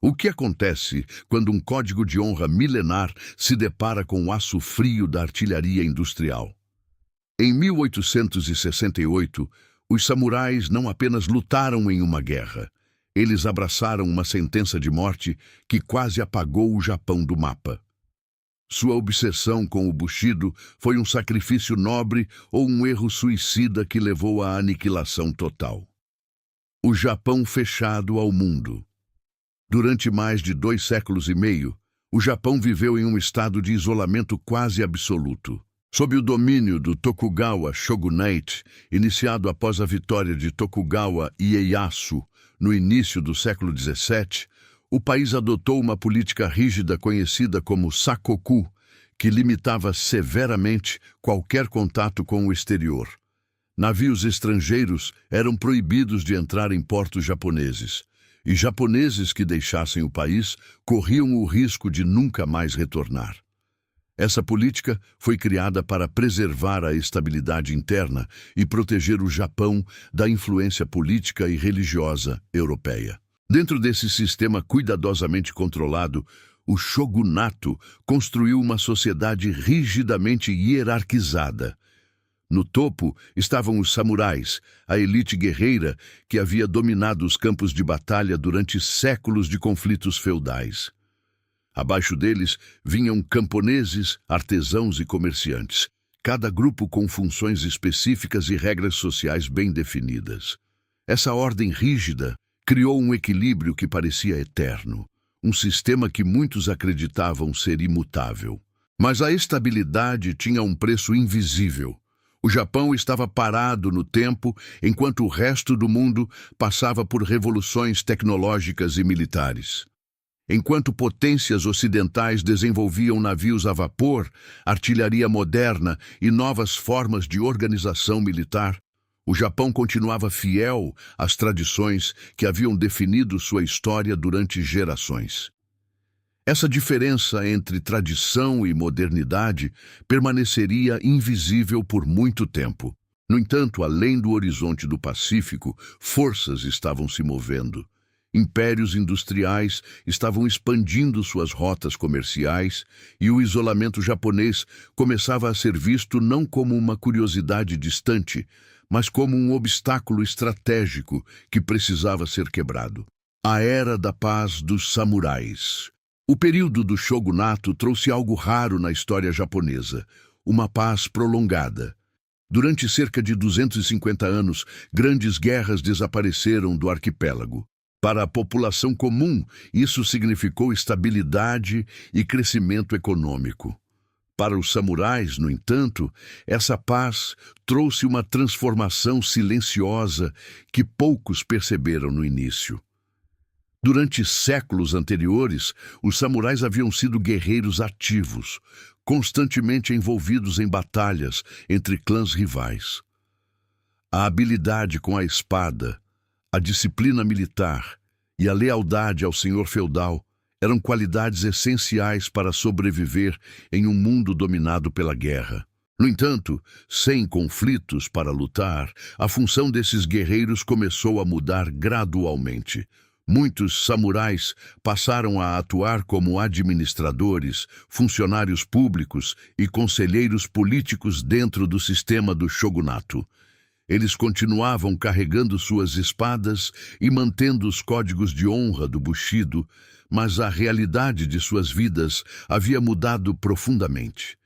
O que acontece quando um código de honra milenar se depara com o aço frio da artilharia industrial? Em 1868, os samurais não apenas lutaram em uma guerra, eles abraçaram uma sentença de morte que quase apagou o Japão do mapa. Sua obsessão com o Bushido foi um sacrifício nobre ou um erro suicida que levou à aniquilação total. O Japão fechado ao mundo. Durante mais de 2 séculos e meio, o Japão viveu em um estado de isolamento quase absoluto. Sob o domínio do Tokugawa Shogunate, iniciado após a vitória de Tokugawa Ieyasu no início do século XVII, o país adotou uma política rígida conhecida como Sakoku, que limitava severamente qualquer contato com o exterior. Navios estrangeiros eram proibidos de entrar em portos japoneses, e japoneses que deixassem o país corriam o risco de nunca mais retornar. Essa política foi criada para preservar a estabilidade interna e proteger o Japão da influência política e religiosa europeia. Dentro desse sistema cuidadosamente controlado, o shogunato construiu uma sociedade rigidamente hierarquizada. No topo estavam os samurais, a elite guerreira que havia dominado os campos de batalha durante séculos de conflitos feudais. Abaixo deles vinham camponeses, artesãos e comerciantes, cada grupo com funções específicas e regras sociais bem definidas. Essa ordem rígida criou um equilíbrio que parecia eterno, um sistema que muitos acreditavam ser imutável. Mas a estabilidade tinha um preço invisível. O Japão estava parado no tempo, enquanto o resto do mundo passava por revoluções tecnológicas e militares. Enquanto potências ocidentais desenvolviam navios a vapor, artilharia moderna e novas formas de organização militar, o Japão continuava fiel às tradições que haviam definido sua história durante gerações. Essa diferença entre tradição e modernidade permaneceria invisível por muito tempo. No entanto, além do horizonte do Pacífico, forças estavam se movendo. Impérios industriais estavam expandindo suas rotas comerciais e o isolamento japonês começava a ser visto não como uma curiosidade distante, mas como um obstáculo estratégico que precisava ser quebrado. A Era da Paz dos Samurais. O período do shogunato trouxe algo raro na história japonesa, uma paz prolongada. Durante cerca de 250 anos, grandes guerras desapareceram do arquipélago. Para a população comum, isso significou estabilidade e crescimento econômico. Para os samurais, no entanto, essa paz trouxe uma transformação silenciosa que poucos perceberam no início. Durante séculos anteriores, os samurais haviam sido guerreiros ativos, constantemente envolvidos em batalhas entre clãs rivais. A habilidade com a espada, a disciplina militar e a lealdade ao senhor feudal eram qualidades essenciais para sobreviver em um mundo dominado pela guerra. No entanto, sem conflitos para lutar, a função desses guerreiros começou a mudar gradualmente. Muitos samurais passaram a atuar como administradores, funcionários públicos e conselheiros políticos dentro do sistema do shogunato. Eles continuavam carregando suas espadas e mantendo os códigos de honra do Bushido, mas a realidade de suas vidas havia mudado profundamente.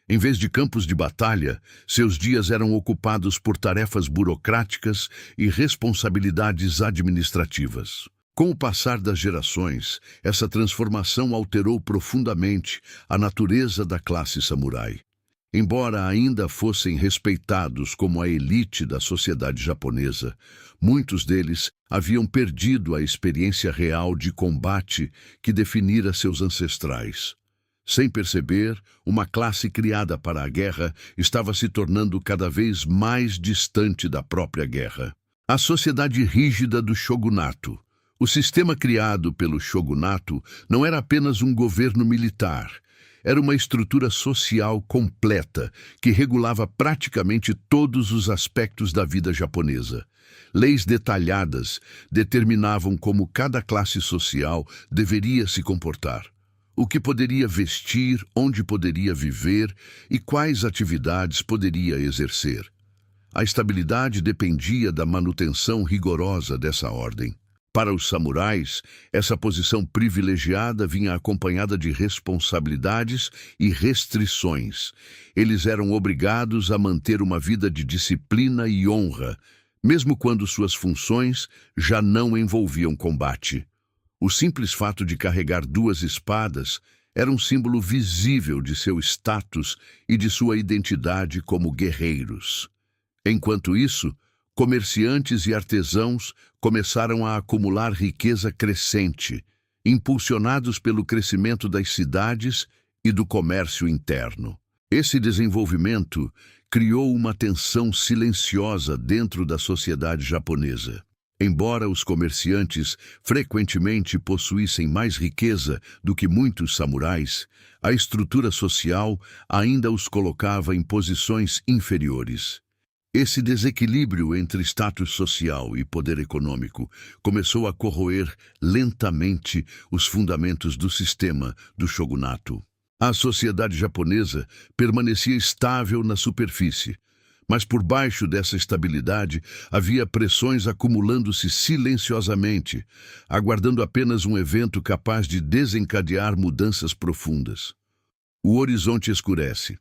Em vez de campos de batalha, seus dias eram ocupados por tarefas burocráticas e responsabilidades administrativas. Com o passar das gerações, essa transformação alterou profundamente a natureza da classe samurai. Embora ainda fossem respeitados como a elite da sociedade japonesa, muitos deles haviam perdido a experiência real de combate que definira seus ancestrais. Sem perceber, uma classe criada para a guerra estava se tornando cada vez mais distante da própria guerra. A sociedade rígida do shogunato. O sistema criado pelo shogunato não era apenas um governo militar. era uma estrutura social completa que regulava praticamente todos os aspectos da vida japonesa. Leis detalhadas determinavam como cada classe social deveria se comportar, o que poderia vestir, onde poderia viver e quais atividades poderia exercer. A estabilidade dependia da manutenção rigorosa dessa ordem. Para os samurais, essa posição privilegiada vinha acompanhada de responsabilidades e restrições. Eles eram obrigados a manter uma vida de disciplina e honra, mesmo quando suas funções já não envolviam combate. O simples fato de carregar duas espadas era um símbolo visível de seu status e de sua identidade como guerreiros. Enquanto isso, comerciantes e artesãos começaram a acumular riqueza crescente, impulsionados pelo crescimento das cidades e do comércio interno. Esse desenvolvimento criou uma tensão silenciosa dentro da sociedade japonesa. Embora os comerciantes frequentemente possuíssem mais riqueza do que muitos samurais, a estrutura social ainda os colocava em posições inferiores. Esse desequilíbrio entre status social e poder econômico começou a corroer lentamente os fundamentos do sistema do shogunato. A sociedade japonesa permanecia estável na superfície, mas por baixo dessa estabilidade havia pressões acumulando-se silenciosamente, aguardando apenas um evento capaz de desencadear mudanças profundas. O horizonte escurece.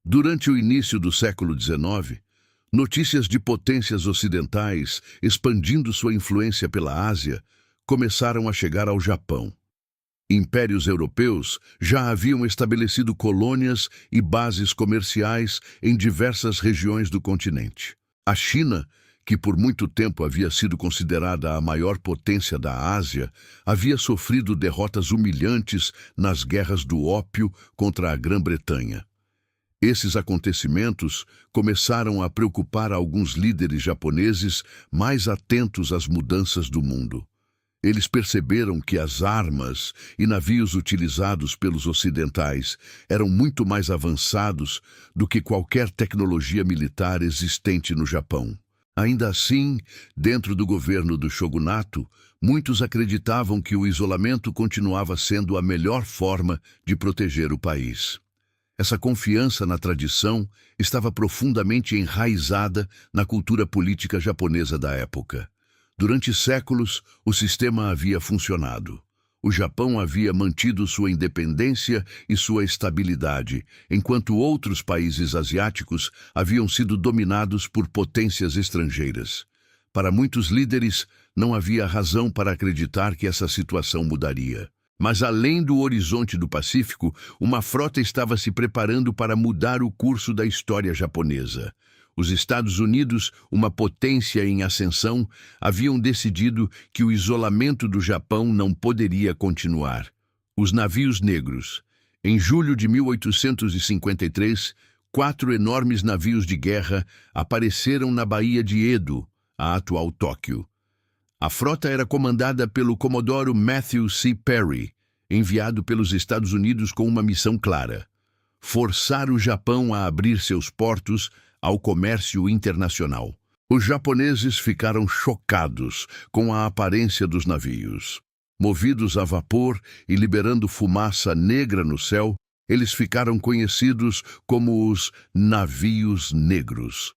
Durante o início do século XIX, notícias de potências ocidentais expandindo sua influência pela Ásia começaram a chegar ao Japão. Impérios europeus já haviam estabelecido colônias e bases comerciais em diversas regiões do continente. A China, que por muito tempo havia sido considerada a maior potência da Ásia, havia sofrido derrotas humilhantes nas guerras do ópio contra a Grã-Bretanha. Esses acontecimentos começaram a preocupar alguns líderes japoneses mais atentos às mudanças do mundo. Eles perceberam que as armas e navios utilizados pelos ocidentais eram muito mais avançados do que qualquer tecnologia militar existente no Japão. Ainda assim, dentro do governo do shogunato, muitos acreditavam que o isolamento continuava sendo a melhor forma de proteger o país. Essa confiança na tradição estava profundamente enraizada na cultura política japonesa da época. Durante séculos, o sistema havia funcionado. O Japão havia mantido sua independência e sua estabilidade, enquanto outros países asiáticos haviam sido dominados por potências estrangeiras. Para muitos líderes, não havia razão para acreditar que essa situação mudaria. Mas além do horizonte do Pacífico, uma frota estava se preparando para mudar o curso da história japonesa. Os Estados Unidos, uma potência em ascensão, haviam decidido que o isolamento do Japão não poderia continuar. Os navios negros. Em julho de 1853, 4 enormes navios de guerra apareceram na Baía de Edo, a atual Tóquio. A frota era comandada pelo Comodoro Matthew C. Perry, enviado pelos Estados Unidos com uma missão clara: forçar o Japão a abrir seus portos ao comércio internacional. Os japoneses ficaram chocados com a aparência dos navios. Movidos a vapor e liberando fumaça negra no céu, eles ficaram conhecidos como os navios negros.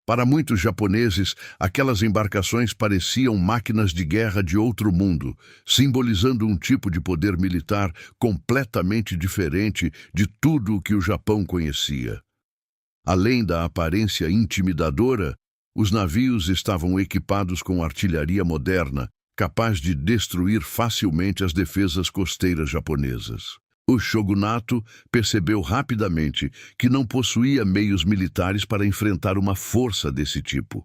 Para muitos japoneses, aquelas embarcações pareciam máquinas de guerra de outro mundo, simbolizando um tipo de poder militar completamente diferente de tudo o que o Japão conhecia. Além da aparência intimidadora, os navios estavam equipados com artilharia moderna, capaz de destruir facilmente as defesas costeiras japonesas. O shogunato percebeu rapidamente que não possuía meios militares para enfrentar uma força desse tipo.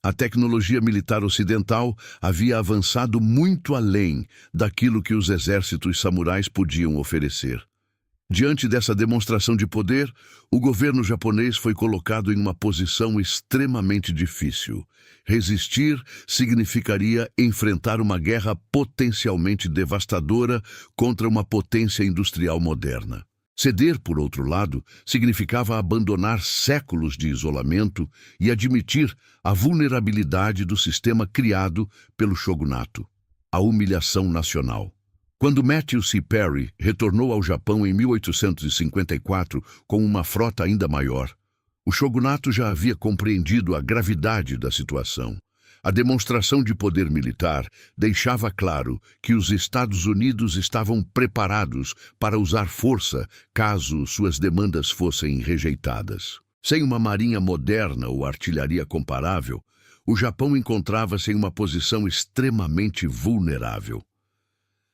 A tecnologia militar ocidental havia avançado muito além daquilo que os exércitos samurais podiam oferecer. Diante dessa demonstração de poder, o governo japonês foi colocado em uma posição extremamente difícil. Resistir significaria enfrentar uma guerra potencialmente devastadora contra uma potência industrial moderna. Ceder, por outro lado, significava abandonar séculos de isolamento e admitir a vulnerabilidade do sistema criado pelo shogunato. A humilhação nacional. Quando Matthew C. Perry retornou ao Japão em 1854 com uma frota ainda maior, o shogunato já havia compreendido a gravidade da situação. A demonstração de poder militar deixava claro que os Estados Unidos estavam preparados para usar força caso suas demandas fossem rejeitadas. Sem uma marinha moderna ou artilharia comparável, o Japão encontrava-se em uma posição extremamente vulnerável.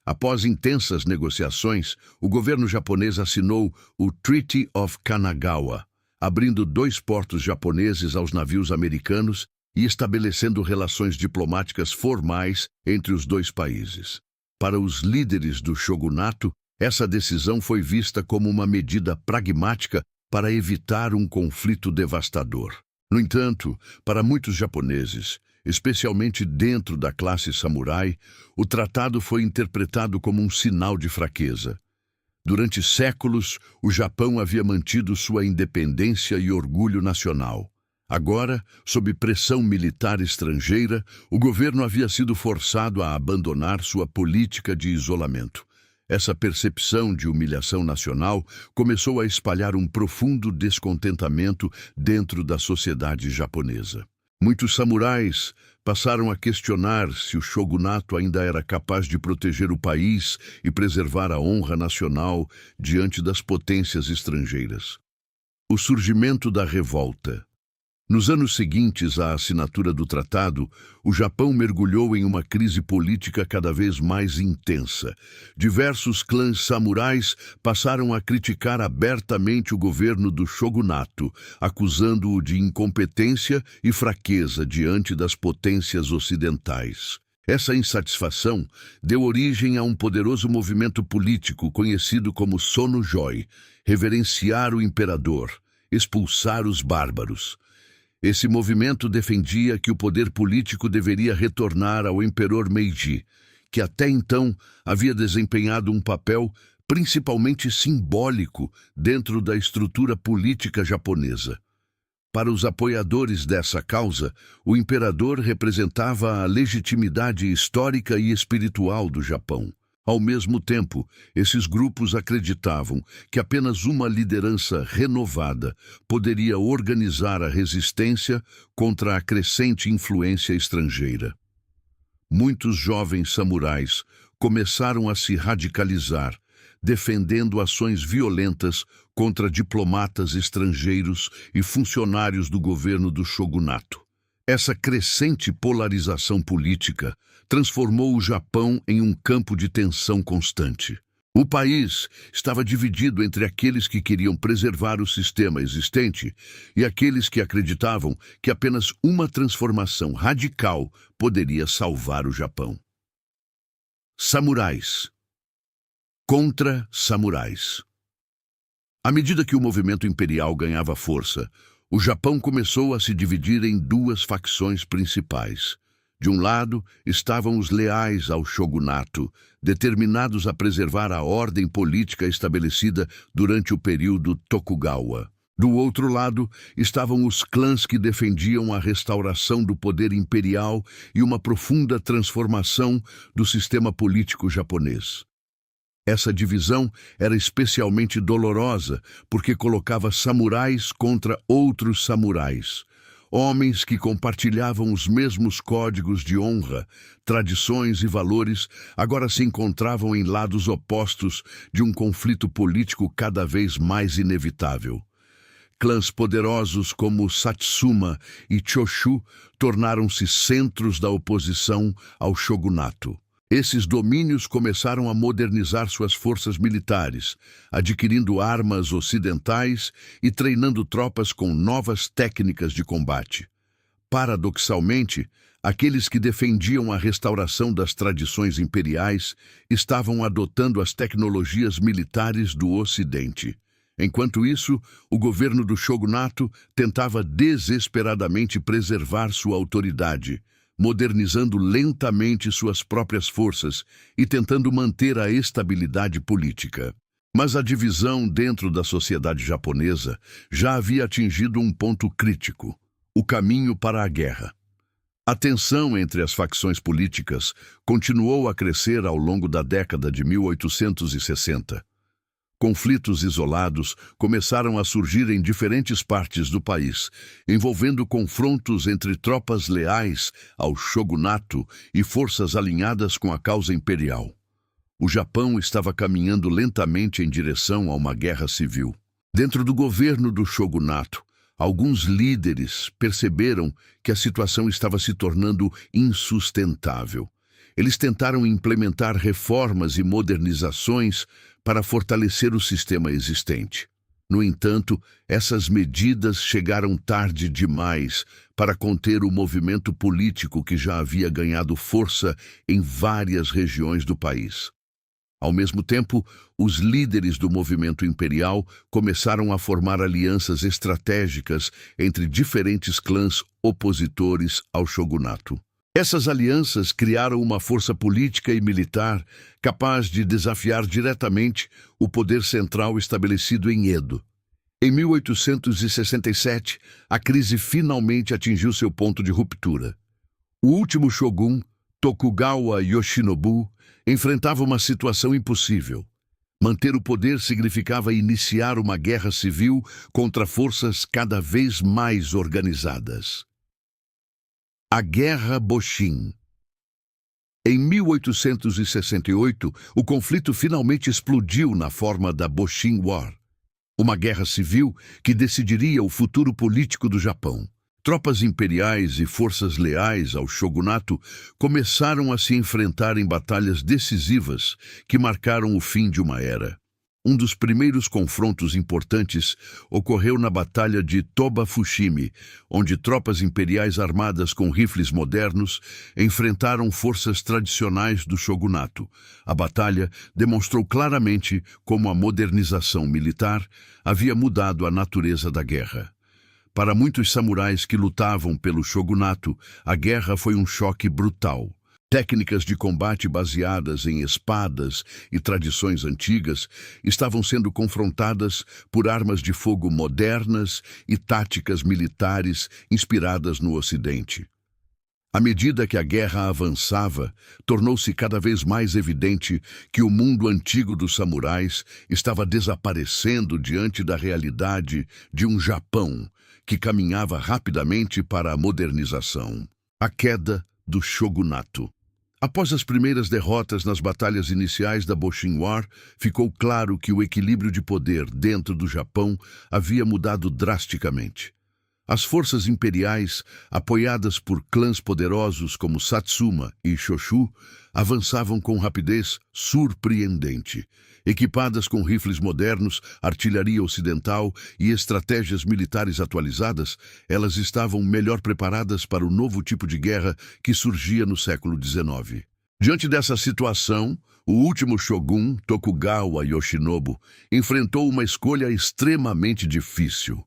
Após intensas negociações, o governo japonês assinou o Treaty of Kanagawa, abrindo 2 portos japoneses aos navios americanos e estabelecendo relações diplomáticas formais entre os 2 países. Para os líderes do shogunato, essa decisão foi vista como uma medida pragmática para evitar um conflito devastador. No entanto, para muitos japoneses, especialmente dentro da classe samurai, o tratado foi interpretado como um sinal de fraqueza. Durante séculos, o Japão havia mantido sua independência e orgulho nacional. Agora, sob pressão militar estrangeira, o governo havia sido forçado a abandonar sua política de isolamento. Essa percepção de humilhação nacional começou a espalhar um profundo descontentamento dentro da sociedade japonesa. Muitos samurais passaram a questionar se o shogunato ainda era capaz de proteger o país e preservar a honra nacional diante das potências estrangeiras. O surgimento da revolta. Nos anos seguintes à assinatura do tratado, o Japão mergulhou em uma crise política cada vez mais intensa. Diversos clãs samurais passaram a criticar abertamente o governo do shogunato, acusando-o de incompetência e fraqueza diante das potências ocidentais. Essa insatisfação deu origem a um poderoso movimento político conhecido como Sono-joi, reverenciar o imperador, expulsar os bárbaros. Esse movimento defendia que o poder político deveria retornar ao imperador Meiji, que até então havia desempenhado um papel principalmente simbólico dentro da estrutura política japonesa. Para os apoiadores dessa causa, o imperador representava a legitimidade histórica e espiritual do Japão. Ao mesmo tempo, esses grupos acreditavam que apenas uma liderança renovada poderia organizar a resistência contra a crescente influência estrangeira. Muitos jovens samurais começaram a se radicalizar, defendendo ações violentas contra diplomatas estrangeiros e funcionários do governo do shogunato. Essa crescente polarização política transformou o Japão em um campo de tensão constante. O país estava dividido entre aqueles que queriam preservar o sistema existente e aqueles que acreditavam que apenas uma transformação radical poderia salvar o Japão. Samurais. Contra samurais. À medida que o movimento imperial ganhava força, o Japão começou a se dividir em 2 facções principais. De um lado, estavam os leais ao shogunato, determinados a preservar a ordem política estabelecida durante o período Tokugawa. Do outro lado, estavam os clãs que defendiam a restauração do poder imperial e uma profunda transformação do sistema político japonês. Essa divisão era especialmente dolorosa porque colocava samurais contra outros samurais. Homens que compartilhavam os mesmos códigos de honra, tradições e valores agora se encontravam em lados opostos de um conflito político cada vez mais inevitável. Clãs poderosos como Satsuma e Choshu tornaram-se centros da oposição ao shogunato. Esses domínios começaram a modernizar suas forças militares, adquirindo armas ocidentais e treinando tropas com novas técnicas de combate. Paradoxalmente, aqueles que defendiam a restauração das tradições imperiais estavam adotando as tecnologias militares do Ocidente. Enquanto isso, o governo do shogunato tentava desesperadamente preservar sua autoridade, modernizando lentamente suas próprias forças e tentando manter a estabilidade política. Mas a divisão dentro da sociedade japonesa já havia atingido um ponto crítico: o caminho para a guerra. A tensão entre as facções políticas continuou a crescer ao longo da década de 1860. Conflitos isolados começaram a surgir em diferentes partes do país, envolvendo confrontos entre tropas leais ao shogunato e forças alinhadas com a causa imperial. O Japão estava caminhando lentamente em direção a uma guerra civil. Dentro do governo do shogunato, alguns líderes perceberam que a situação estava se tornando insustentável. Eles tentaram implementar reformas e modernizações para fortalecer o sistema existente. No entanto, essas medidas chegaram tarde demais para conter o movimento político que já havia ganhado força em várias regiões do país. Ao mesmo tempo, os líderes do movimento imperial começaram a formar alianças estratégicas entre diferentes clãs opositores ao shogunato. Essas alianças criaram uma força política e militar capaz de desafiar diretamente o poder central estabelecido em Edo. Em 1867, a crise finalmente atingiu seu ponto de ruptura. O último shogun, Tokugawa Yoshinobu, enfrentava uma situação impossível. Manter o poder significava iniciar uma guerra civil contra forças cada vez mais organizadas. A Guerra Boshin. Em 1868, o conflito finalmente explodiu na forma da Boshin War, uma guerra civil que decidiria o futuro político do Japão. Tropas imperiais e forças leais ao shogunato começaram a se enfrentar em batalhas decisivas que marcaram o fim de uma era. Um dos primeiros confrontos importantes ocorreu na Batalha de Toba-Fushimi, onde tropas imperiais armadas com rifles modernos enfrentaram forças tradicionais do shogunato. A batalha demonstrou claramente como a modernização militar havia mudado a natureza da guerra. Para muitos samurais que lutavam pelo shogunato, a guerra foi um choque brutal. Técnicas de combate baseadas em espadas e tradições antigas estavam sendo confrontadas por armas de fogo modernas e táticas militares inspiradas no Ocidente. À medida que a guerra avançava, tornou-se cada vez mais evidente que o mundo antigo dos samurais estava desaparecendo diante da realidade de um Japão que caminhava rapidamente para a modernização. A queda do shogunato. Após as primeiras derrotas nas batalhas iniciais da Boshin War, ficou claro que o equilíbrio de poder dentro do Japão havia mudado drasticamente. As forças imperiais, apoiadas por clãs poderosos como Satsuma e Choshu, avançavam com rapidez surpreendente. Equipadas com rifles modernos, artilharia ocidental e estratégias militares atualizadas, elas estavam melhor preparadas para o novo tipo de guerra que surgia no século XIX. Diante dessa situação, o último shogun, Tokugawa Yoshinobu, enfrentou uma escolha extremamente difícil.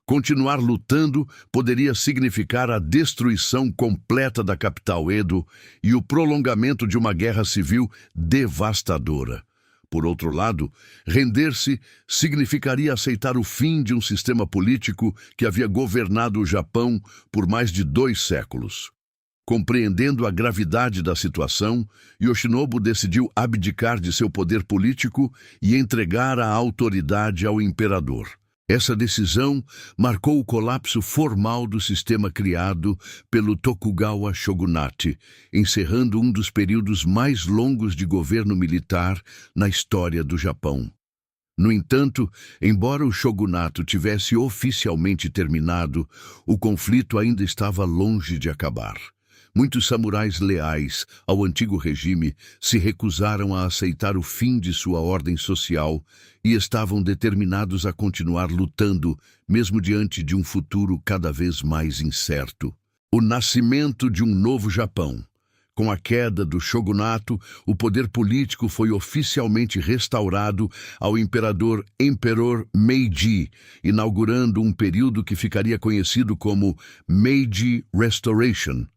Continuar lutando poderia significar a destruição completa da capital Edo e o prolongamento de uma guerra civil devastadora. Por outro lado, render-se significaria aceitar o fim de um sistema político que havia governado o Japão por mais de 2 séculos. Compreendendo a gravidade da situação, Yoshinobu decidiu abdicar de seu poder político e entregar a autoridade ao imperador. Essa decisão marcou o colapso formal do sistema criado pelo Tokugawa Shogunate, encerrando um dos períodos mais longos de governo militar na história do Japão. No entanto, embora o shogunato tivesse oficialmente terminado, o conflito ainda estava longe de acabar. Muitos samurais leais ao antigo regime se recusaram a aceitar o fim de sua ordem social e estavam determinados a continuar lutando, mesmo diante de um futuro cada vez mais incerto. O nascimento de um novo Japão. Com a queda do shogunato, o poder político foi oficialmente restaurado ao Emperor Meiji, inaugurando um período que ficaria conhecido como Meiji Restoration.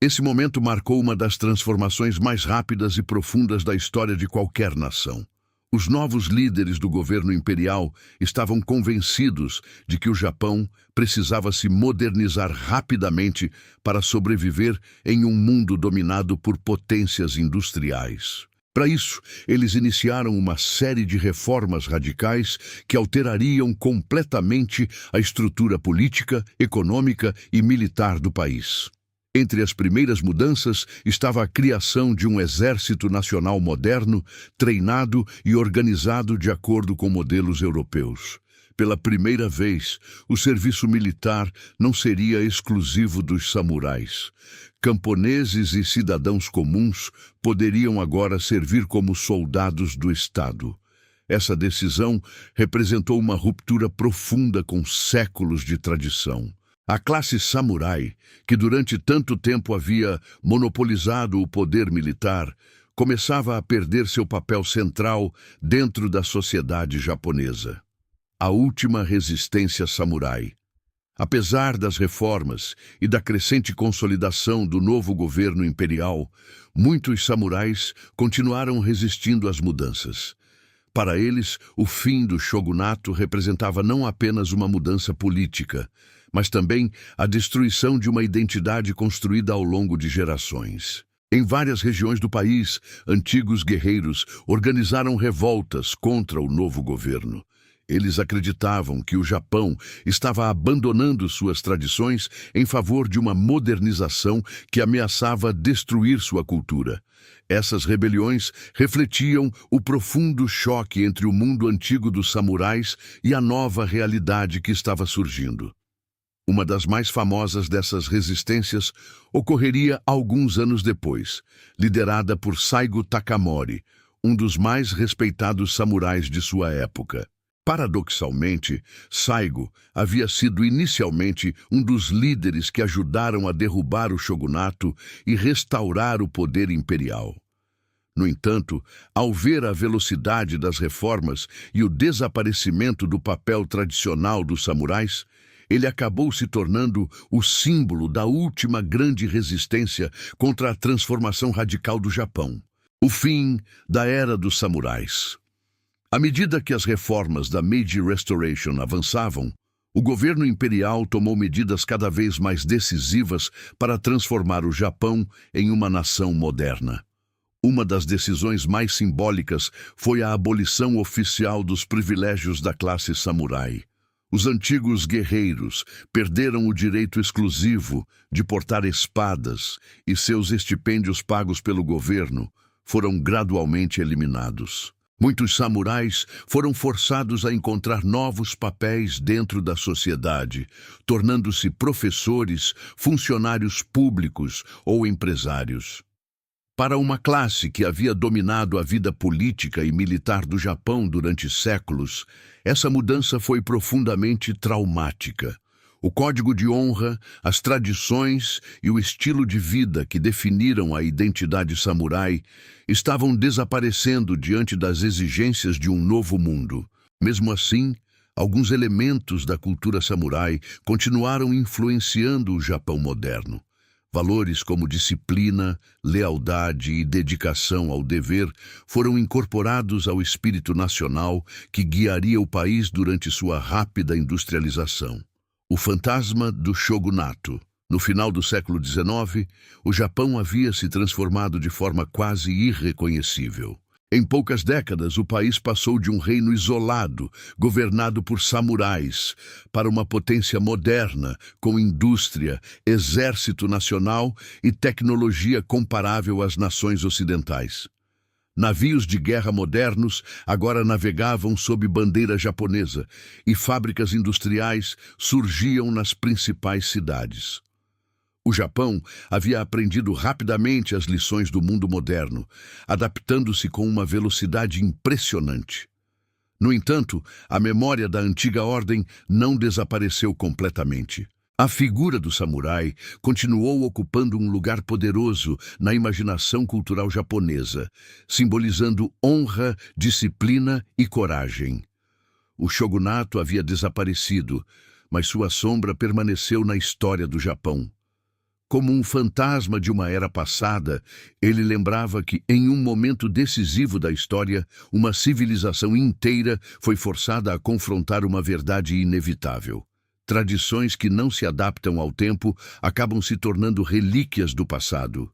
Esse momento marcou uma das transformações mais rápidas e profundas da história de qualquer nação. Os novos líderes do governo imperial estavam convencidos de que o Japão precisava se modernizar rapidamente para sobreviver em um mundo dominado por potências industriais. Para isso, eles iniciaram uma série de reformas radicais que alterariam completamente a estrutura política, econômica e militar do país. Entre as primeiras mudanças estava a criação de um exército nacional moderno, treinado e organizado de acordo com modelos europeus. Pela primeira vez, o serviço militar não seria exclusivo dos samurais. Camponeses e cidadãos comuns poderiam agora servir como soldados do Estado. Essa decisão representou uma ruptura profunda com séculos de tradição. A classe samurai, que durante tanto tempo havia monopolizado o poder militar, começava a perder seu papel central dentro da sociedade japonesa. A última resistência samurai. Apesar das reformas e da crescente consolidação do novo governo imperial, muitos samurais continuaram resistindo às mudanças. Para eles, o fim do shogunato representava não apenas uma mudança política, mas também a destruição de uma identidade construída ao longo de gerações. Em várias regiões do país, antigos guerreiros organizaram revoltas contra o novo governo. Eles acreditavam que o Japão estava abandonando suas tradições em favor de uma modernização que ameaçava destruir sua cultura. Essas rebeliões refletiam o profundo choque entre o mundo antigo dos samurais e a nova realidade que estava surgindo. Uma das mais famosas dessas resistências ocorreria alguns anos depois, liderada por Saigo Takamori, um dos mais respeitados samurais de sua época. Paradoxalmente, Saigo havia sido inicialmente um dos líderes que ajudaram a derrubar o shogunato e restaurar o poder imperial. No entanto, ao ver a velocidade das reformas e o desaparecimento do papel tradicional dos samurais, ele acabou se tornando o símbolo da última grande resistência contra a transformação radical do Japão, o fim da Era dos Samurais. À medida que as reformas da Meiji Restoration avançavam, o governo imperial tomou medidas cada vez mais decisivas para transformar o Japão em uma nação moderna. Uma das decisões mais simbólicas foi a abolição oficial dos privilégios da classe samurai. Os antigos guerreiros perderam o direito exclusivo de portar espadas e seus estipêndios pagos pelo governo foram gradualmente eliminados. Muitos samurais foram forçados a encontrar novos papéis dentro da sociedade, tornando-se professores, funcionários públicos ou empresários. Para uma classe que havia dominado a vida política e militar do Japão durante séculos, essa mudança foi profundamente traumática. O código de honra, as tradições e o estilo de vida que definiram a identidade samurai estavam desaparecendo diante das exigências de um novo mundo. Mesmo assim, alguns elementos da cultura samurai continuaram influenciando o Japão moderno. Valores como disciplina, lealdade e dedicação ao dever foram incorporados ao espírito nacional que guiaria o país durante sua rápida industrialização. O fantasma do shogunato. No final do século XIX, o Japão havia se transformado de forma quase irreconhecível. Em poucas décadas, o país passou de um reino isolado, governado por samurais, para uma potência moderna, com indústria, exército nacional e tecnologia comparável às nações ocidentais. Navios de guerra modernos agora navegavam sob bandeira japonesa e fábricas industriais surgiam nas principais cidades. O Japão havia aprendido rapidamente as lições do mundo moderno, adaptando-se com uma velocidade impressionante. No entanto, a memória da antiga ordem não desapareceu completamente. A figura do samurai continuou ocupando um lugar poderoso na imaginação cultural japonesa, simbolizando honra, disciplina e coragem. O shogunato havia desaparecido, mas sua sombra permaneceu na história do Japão. Como um fantasma de uma era passada, ele lembrava que, em um momento decisivo da história, uma civilização inteira foi forçada a confrontar uma verdade inevitável. Tradições que não se adaptam ao tempo acabam se tornando relíquias do passado.